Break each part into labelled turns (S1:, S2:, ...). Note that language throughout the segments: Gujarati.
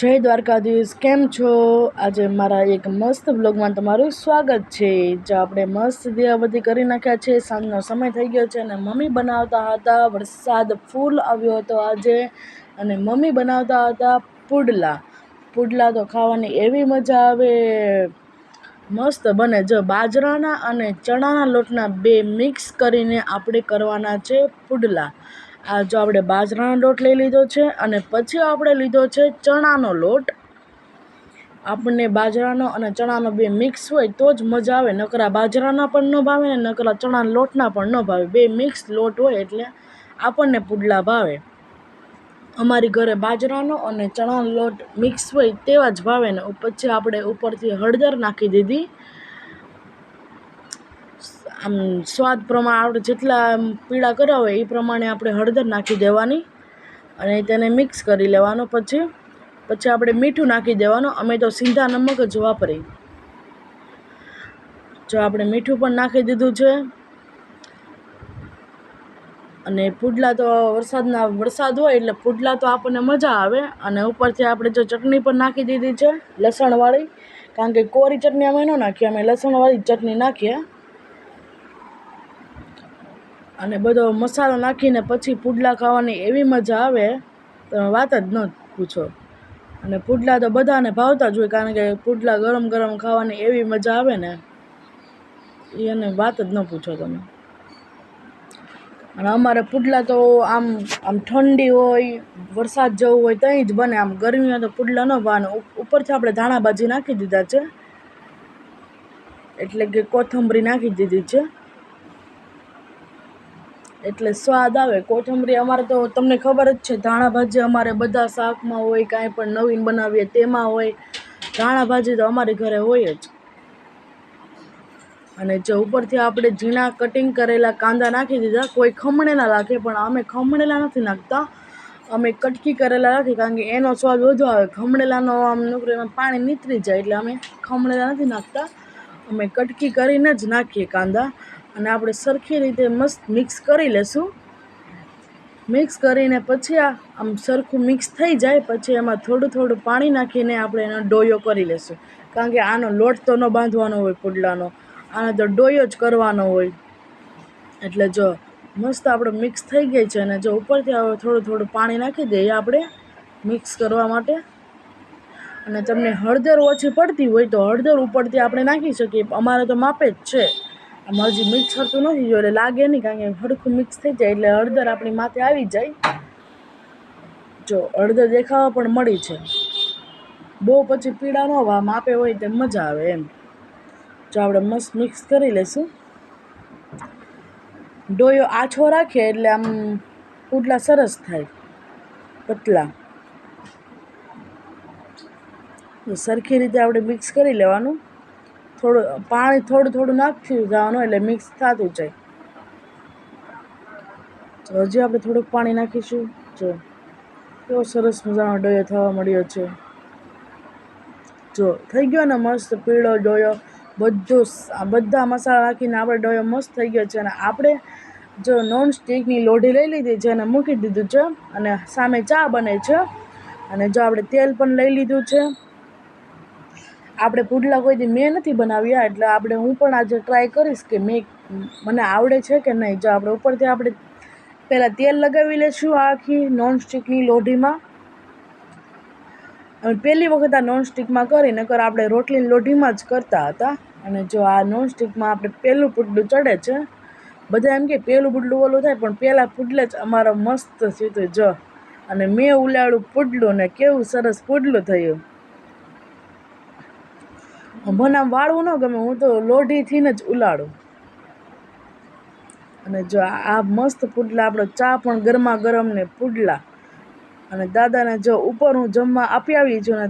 S1: જય દ્વારકાધીશ, કેમ છો? આજે મારા એક મસ્ત બ્લોગમાં તમારું સ્વાગત છે. જો આપણે મસ્ત દિવાબત્તી કરી નાખ્યા છે, સાંજનો સમય થઈ ગયો છે અને મમ્મી બનાવતા હતા, વરસાદ ફૂલ આવ્યો હતો આજે, અને મમ્મી બનાવતા હતા પુડલા. પુડલા તો ખાવાની એવી મજા આવે, મસ્ત બને. જો બાજરાના અને ચણાના લોટના બે મિક્સ કરીને આપણે કરવાના છે પુડલા. આ જો આપણે બાજરાનો લોટ લઈ લીધો છે અને પછી આપણે લીધો છે ચણાનો લોટ. આપણને બાજરાનો અને ચણાનો બે મિક્સ હોય તો જ મજા આવે, નકરા બાજરાના પણ ન ભાવે ને નકરા ચણાના લોટના પણ ન ભાવે. બે મિક્સ લોટ હોય એટલે આપણને પુડલા ભાવે. અમારી ઘરે બાજરાનો અને ચણાનો લોટ મિક્સ હોય તેવા જ ભાવે ને. પછી આપણે ઉપરથી હળદર નાખી દીધી, આમ સ્વાદ પ્રમાણે આપણે જેટલા પીળા કર્યા હોય એ પ્રમાણે આપણે હળદર નાખી દેવાની અને તેને મિક્સ કરી લેવાનો. પછી આપણે મીઠું નાખી દેવાનું. અમે તો સીધા નમક જ વાપરી. જો આપણે મીઠું પણ નાખી દીધું છે. અને પુડલા તો વરસાદ હોય એટલે પુડલા તો આપણને મજા આવે. અને ઉપરથી આપણે જો ચટણી પણ નાખી દીધી છે લસણવાળી, કારણ કે કોરી ચટણી અમે ન નાખીએ, અમે લસણવાળી ચટણી નાખીએ. અને બધો મસાલો નાખીને પછી પુડલા ખાવાની એવી મજા આવે તમે વાત જ ન પૂછો. અને પુડલા તો બધાને ભાવતા જ હોય, કારણ કે પુડલા ગરમ ગરમ ખાવાની એવી મજા આવે ને, એને વાત જ ન પૂછો તમે. અને અમારે પુડલા તો આમ ઠંડી હોય, વરસાદ જેવું હોય ત્યાં જ બને. આમ ગરમીમાં તો પુડલા ન બને. ઉપરથી આપણે ધાણાભાજી નાખી દીધા છે, એટલે કે કોથમરી નાખી દીધી છે એટલે સ્વાદ આવે. કોથમરી અમારે તો તમને ખબર જ છે, ધાણાભાજી અમારે બધા શાકમાં હોય, કાંઈ પણ નવીન બનાવીએ તેમાં હોય. ધાણાભાજી તો અમારી ઘરે હોય જ. અને જો ઉપરથી આપણે ઝીણા કટિંગ કરેલા કાંદા નાખી દીધા. કોઈ ખમણેલા નાખે પણ અમે ખમણેલા નથી નાખતા, અમે કટકી કરેલા નાખી, કારણ કે એનો સ્વાદ વધુ આવે. ખમણેલાનો આમ એમાં પાણી નીતરી જાય એટલે અમે ખમણેલા નથી નાખતા, અમે કટકી કરીને જ નાખીએ કાંદા. અને આપણે સરખી રીતે મસ્ત મિક્સ કરી લેશું. મિક્સ કરીને પછી આમ સરખું મિક્સ થઈ જાય પછી એમાં થોડું થોડું પાણી નાખીને આપણે એનો ડોયો કરી લેશું. કારણ કે આનો લોટ તો ન બાંધવાનો હોય પુડલાનો, આનો તો ડોયો જ કરવાનો હોય. એટલે જો મસ્ત આપણે મિક્સ થઈ ગઈ છે, અને જો ઉપરથી થોડું થોડું પાણી નાખી દઈએ આપણે મિક્સ કરવા માટે. અને તમને હળદર ઓછી પડતી હોય તો હળદર ઉપરથી આપણે નાખી શકીએ. અમારે તો માપે જ છે. આમાં હજી મિક્સ થતું નથી એટલે લાગે નહીં, કારણ કે હરખું મિક્સ થઈ જાય એટલે હળદર આપણી માથે આવી જાય. જો હળદર દેખાવા પણ મળી છે. બહુ પછી પીળા ન હોવા, માપે હોય તે મજા આવે એમ. જો આપણે મસ્ત મિક્સ કરી લઈશું. ડોયો આછો રાખીએ એટલે આમ પુડલા સરસ થાય, પતલા. સરખી રીતે આપણે મિક્સ કરી લેવાનું. પાણી થોડું થોડું નાખતું જવાનું એટલે મિક્સ થતું જાય. તો હજી આપણે થોડુંક પાણી નાખીશું. જો કેવો સરસ મજાનો ડોયો થવા મળ્યો છે. જો થઈ ગયો ને મસ્ત પીળો ડોયો. બધા મસાલા નાખીને આપણે ડોયો મસ્ત થઈ ગયો છે. અને આપણે જો નોનસ્ટિકની લોઢી લઈ લીધી છે અને મૂકી દીધું છે, અને સામે ચા બને છે. અને જો આપણે તેલ પણ લઈ લીધું છે. આપણે પુડલા કોઈ દી મેં નથી બનાવ્યા, એટલે હું પણ આજે ટ્રાય કરીશ કે મને આવડે છે કે નહીં. જો આપણે ઉપરથી આપણે પહેલાં તેલ લગાવી લઈશું આખી નોનસ્ટિકની લોઢીમાં. અમે પહેલી વખત આ નોનસ્ટિકમાં કરી, નકર આપણે રોટલીની લોઢીમાં જ કરતા હતા. અને જો આ નોનસ્ટિકમાં આપણે પહેલું પુડલું ચડે છે. બધા એમ કે પહેલું પુડલું ઓલું થાય, પણ પહેલાં પુડલે જ અમારો મસ્ત થયું હતું. જો અને મેં ઉલાળ્યું પુડલું ને કેવું સરસ પુડલું થયું. મને આમ વાળવું ન ગમે, હું તો લોઢીથી જ ઉલાળું. અને જો આ મસ્ત પુડલા, આપણો ચા પણ ગરમા ગરમ ને પુડલા. અને દાદાને જો ઉપર હું જમવા આપી આવી છું, અને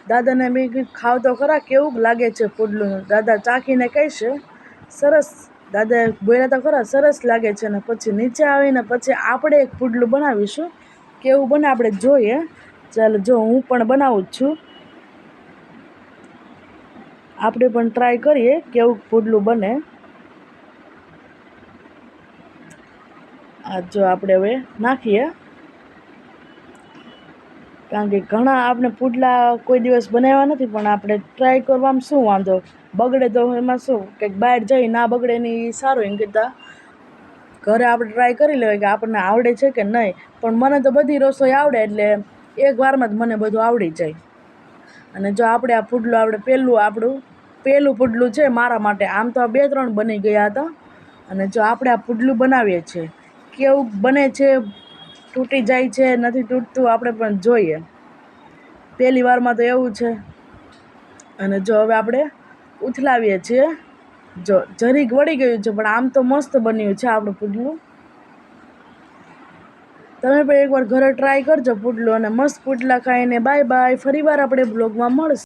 S1: દાદાને મેં કીધું ખાવ તો ખરા કેવું લાગે છે પુડલું. દાદા ચાખીને કહેશે. સરસ, દાદાએ બોલ્યા તો ખરા સરસ લાગે છે. ને પછી નીચે આવીને પછી આપણે એક પુડલું બનાવીશું. કેવું બને આપણે જોઈએ. ચાલો, જો હું પણ બનાવું જ છું. આપણે પણ ટ્રાય કરીએ કેવું પુડલું બને. આ જો આપણે હવે નાખીએ. કારણ કે ઘણા આપણે પુડલા કોઈ દિવસ બનાવ્યા નથી, પણ આપણે ટ્રાય કરવામાં શું વાંધો, બગડે તો એમાં શું, કંઈક બહાર જઈ ના બગડે ને એ સારું, એમ કરતાં ઘરે આપણે ટ્રાય કરી લેવાય કે આપણને આવડે છે કે નહીં. પણ મને તો બધી રસોઈ આવડે, એટલે એક વારમાં જ મને બધું આવડી જાય. અને જો આપણે આ પુડલું આપણું પહેલું પુડલું છે મારા માટે. આમ તો 2-3 બની ગયા હતા. અને જો આપણે આ પુડલું બનાવીએ છીએ, કેવું બને છે, તૂટી જાય છે નથી તૂટતું, આપણે પણ જોઈએ. પહેલી વારમાં તો એવું છે. અને જો હવે આપણે ઉથલાવીએ છીએ, જો જરીક વળી ગયું છે, પણ આમ તો મસ્ત બન્યું છે આપણું પુડલું. તમે પણ એકવાર ઘરે ટ્રાય કરજો પુડલું, અને મસ્ત પુડલા ખાઈને બાય બાય. ફરીવાર આપણે બ્લોગમાં મળશું.